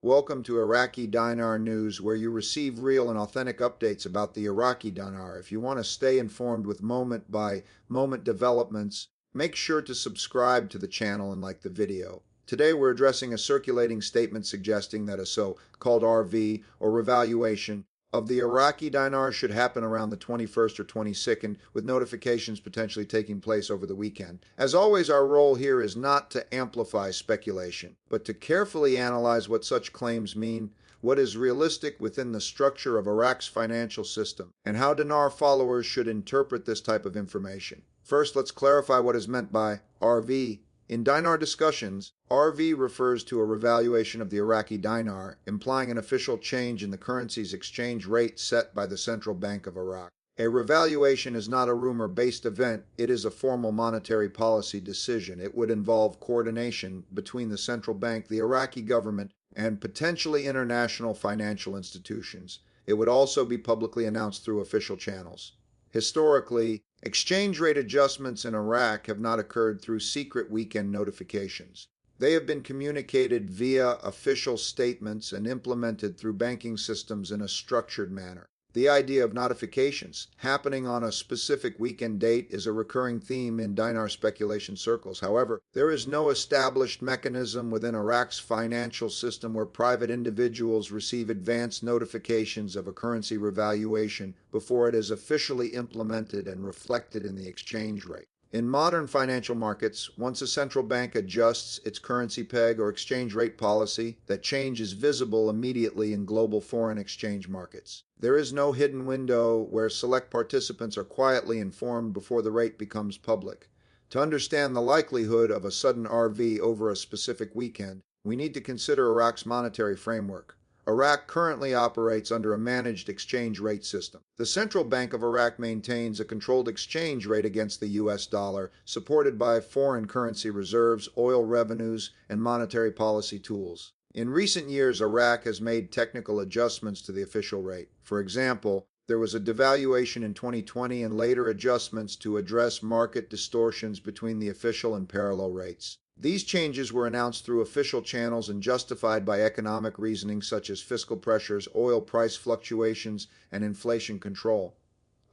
Welcome to Iraqi Dinar News, where you receive real and authentic updates about the Iraqi Dinar. If you want to stay informed with moment by moment developments, make sure to subscribe to the channel and like the video. Today we're addressing a circulating statement suggesting that a so-called RV, or revaluation, of the Iraqi dinar should happen around the 21st or 22nd, with notifications potentially taking place over the weekend. As always, our role here is not to amplify speculation, but to carefully analyze what such claims mean, what is realistic within the structure of Iraq's financial system, and how dinar followers should interpret this type of information. First, let's clarify what is meant by RV. In dinar discussions, RV refers to a revaluation of the Iraqi dinar, implying an official change in the currency's exchange rate set by the Central Bank of Iraq. A revaluation is not a rumor-based event, it is a formal monetary policy decision. It would involve coordination between the central bank, the Iraqi government, and potentially international financial institutions. It would also be publicly announced through official channels. Historically, exchange rate adjustments in Iraq have not occurred through secret weekend notifications. They have been communicated via official statements and implemented through banking systems in a structured manner. The idea of notifications happening on a specific weekend date is a recurring theme in dinar speculation circles. However, there is no established mechanism within Iraq's financial system where private individuals receive advance notifications of a currency revaluation before it is officially implemented and reflected in the exchange rate. In modern financial markets, once a central bank adjusts its currency peg or exchange rate policy, that change is visible immediately in global foreign exchange markets. There is no hidden window where select participants are quietly informed before the rate becomes public. To understand the likelihood of a sudden RV over a specific weekend, we need to consider Iraq's monetary framework. Iraq currently operates under a managed exchange rate system. The Central Bank of Iraq maintains a controlled exchange rate against the US dollar, supported by foreign currency reserves, oil revenues, and monetary policy tools. In recent years, Iraq has made technical adjustments to the official rate. For example, there was a devaluation in 2020 and later adjustments to address market distortions between the official and parallel rates. These changes were announced through official channels and justified by economic reasoning such as fiscal pressures, oil price fluctuations, and inflation control.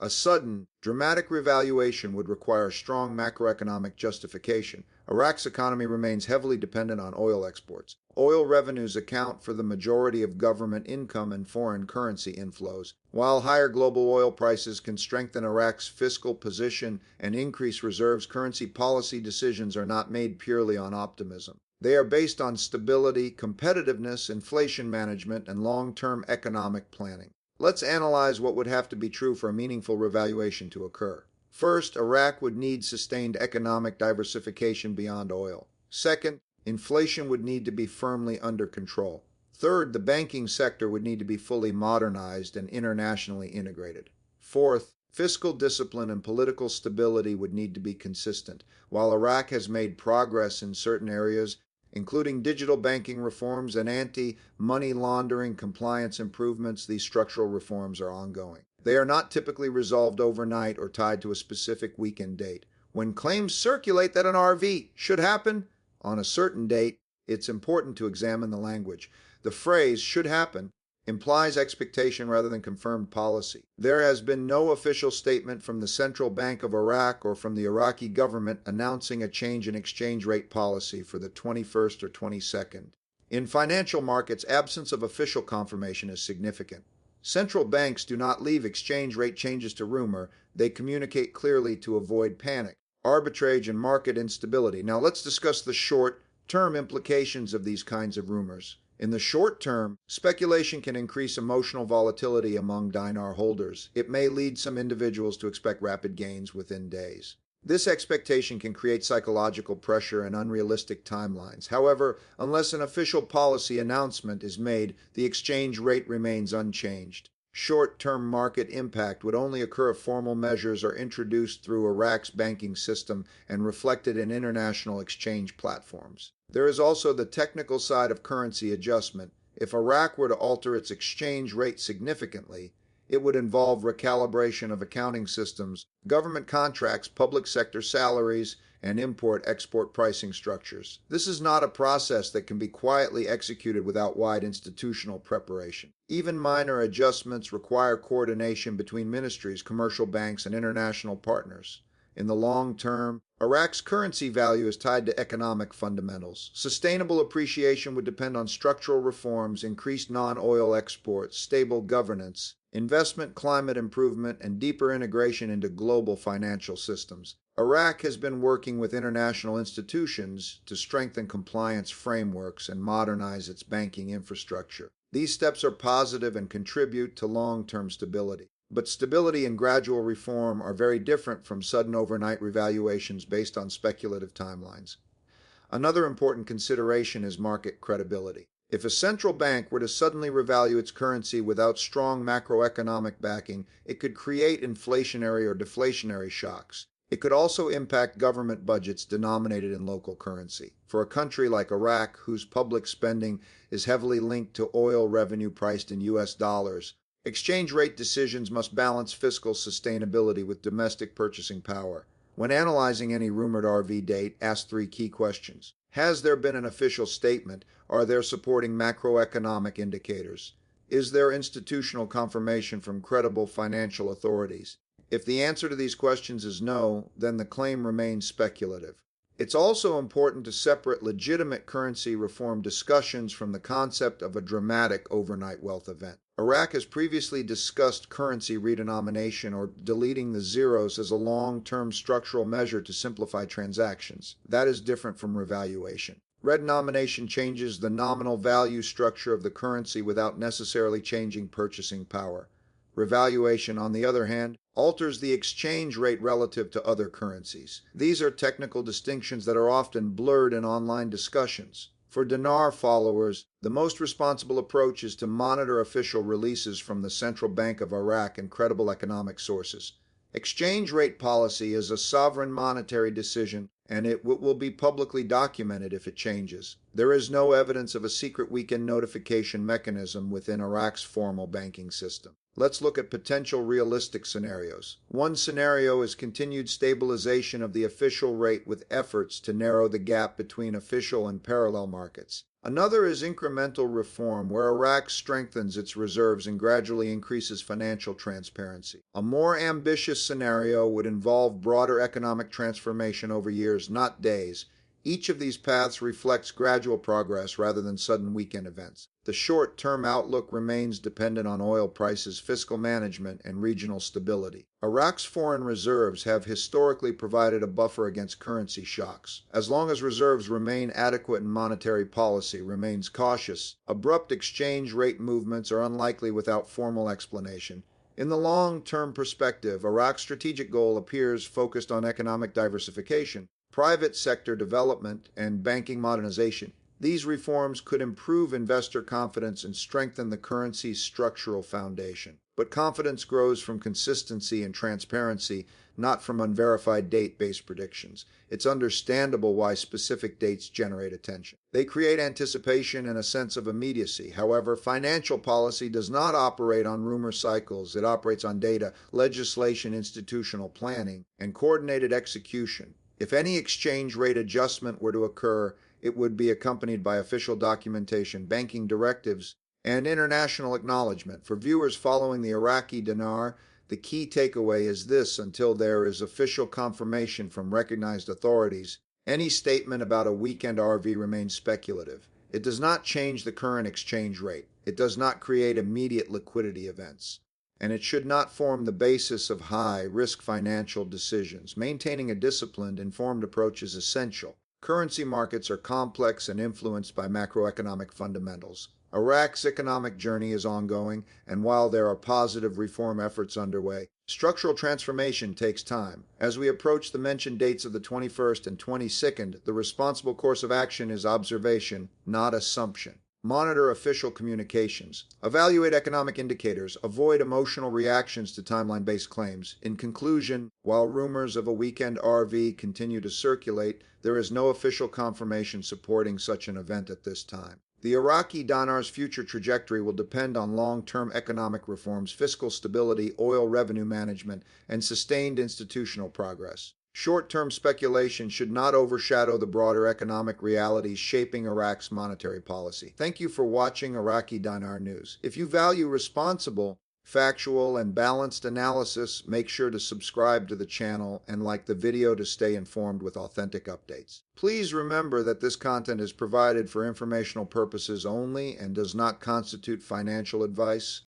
A sudden, dramatic revaluation would require strong macroeconomic justification. Iraq's economy remains heavily dependent on oil exports. Oil revenues account for the majority of government income and foreign currency inflows. While higher global oil prices can strengthen Iraq's fiscal position and increase reserves, currency policy decisions are not made purely on optimism. They are based on stability, competitiveness, inflation management, and long-term economic planning. Let's analyze what would have to be true for a meaningful revaluation to occur. First, Iraq would need sustained economic diversification beyond oil. Second, inflation would need to be firmly under control. Third, the banking sector would need to be fully modernized and internationally integrated. Fourth, fiscal discipline and political stability would need to be consistent. While Iraq has made progress in certain areas, including digital banking reforms and anti-money laundering compliance improvements, these structural reforms are ongoing. They are not typically resolved overnight or tied to a specific weekend date. When claims circulate that an RV should happen on a certain date, it's important to examine the language. The phrase "should happen" implies expectation rather than confirmed policy. There has been no official statement from the Central Bank of Iraq or from the Iraqi government announcing a change in exchange rate policy for the 21st or 22nd. In financial markets, absence of official confirmation is significant. Central banks do not leave exchange rate changes to rumor, they communicate clearly to avoid panic, arbitrage, and market instability. Now let's discuss the short-term implications of these kinds of rumors. In the short term, speculation can increase emotional volatility among dinar holders. It may lead some individuals to expect rapid gains within days. This expectation can create psychological pressure and unrealistic timelines. However, unless an official policy announcement is made, the exchange rate remains unchanged. Short-term market impact would only occur if formal measures are introduced through Iraq's banking system and reflected in international exchange platforms. There is also the technical side of currency adjustment. If Iraq were to alter its exchange rate significantly, it would involve recalibration of accounting systems, government contracts, public sector salaries, and import-export pricing structures. This is not a process that can be quietly executed without wide institutional preparation. Even minor adjustments require coordination between ministries, commercial banks, and international partners. In the long term, Iraq's currency value is tied to economic fundamentals. Sustainable appreciation would depend on structural reforms, increased non-oil exports, stable governance, investment climate improvement, and deeper integration into global financial systems. Iraq has been working with international institutions to strengthen compliance frameworks and modernize its banking infrastructure. These steps are positive and contribute to long-term stability. But stability and gradual reform are very different from sudden overnight revaluations based on speculative timelines. Another important consideration is market credibility. If a central bank were to suddenly revalue its currency without strong macroeconomic backing, it could create inflationary or deflationary shocks. It could also impact government budgets denominated in local currency. For a country like Iraq, whose public spending is heavily linked to oil revenue priced in US dollars, exchange rate decisions must balance fiscal sustainability with domestic purchasing power. When analyzing any rumored RV date, ask three key questions. Has there been an official statement? Are there supporting macroeconomic indicators? Is there institutional confirmation from credible financial authorities? If the answer to these questions is no, then the claim remains speculative. It's also important to separate legitimate currency reform discussions from the concept of a dramatic overnight wealth event. Iraq has previously discussed currency redenomination or deleting the zeros as a long-term structural measure to simplify transactions. That is different from revaluation. Redenomination changes the nominal value structure of the currency without necessarily changing purchasing power. Revaluation, on the other hand, alters the exchange rate relative to other currencies. These are technical distinctions that are often blurred in online discussions. For dinar followers, the most responsible approach is to monitor official releases from the Central Bank of Iraq and credible economic sources. Exchange rate policy is a sovereign monetary decision, and it will be publicly documented if it changes. There is no evidence of a secret weekend notification mechanism within Iraq's formal banking system. Let's look at potential realistic scenarios. One scenario is continued stabilization of the official rate with efforts to narrow the gap between official and parallel markets. Another is incremental reform, where Iraq strengthens its reserves and gradually increases financial transparency. A more ambitious scenario would involve broader economic transformation over years, not days. Each of these paths reflects gradual progress rather than sudden weekend events. The short-term outlook remains dependent on oil prices, fiscal management, and regional stability. Iraq's foreign reserves have historically provided a buffer against currency shocks. As long as reserves remain adequate and monetary policy remains cautious, abrupt exchange rate movements are unlikely without formal explanation. In the long-term perspective, Iraq's strategic goal appears focused on economic diversification, private sector development, and banking modernization. These reforms could improve investor confidence and strengthen the currency's structural foundation. But confidence grows from consistency and transparency, not from unverified date-based predictions. It's understandable why specific dates generate attention. They create anticipation and a sense of immediacy. However, financial policy does not operate on rumor cycles. It operates on data, legislation, institutional planning, and coordinated execution. If any exchange rate adjustment were to occur, it would be accompanied by official documentation, banking directives, and international acknowledgement. For viewers following the Iraqi Dinar, the key takeaway is this: until there is official confirmation from recognized authorities, any statement about a weekend RV remains speculative. It does not change the current exchange rate. It does not create immediate liquidity events. And it should not form the basis of high-risk financial decisions. Maintaining a disciplined, informed approach is essential. Currency markets are complex and influenced by macroeconomic fundamentals. Iraq's economic journey is ongoing, and while there are positive reform efforts underway, structural transformation takes time. As we approach the mentioned dates of the 21st and 22nd, the responsible course of action is observation, not assumption. Monitor official communications. Evaluate economic indicators. Avoid emotional reactions to timeline-based claims. In conclusion, while rumors of a weekend RV continue to circulate, there is no official confirmation supporting such an event at this time. The Iraqi Dinar's future trajectory will depend on long-term economic reforms, fiscal stability, oil revenue management, and sustained institutional progress. Short-term speculation should not overshadow the broader economic realities shaping Iraq's monetary policy. Thank you for watching Iraqi Dinar News. If you value responsible, factual, and balanced analysis, make sure to subscribe to the channel and like the video to stay informed with authentic updates. Please remember that this content is provided for informational purposes only and does not constitute financial advice.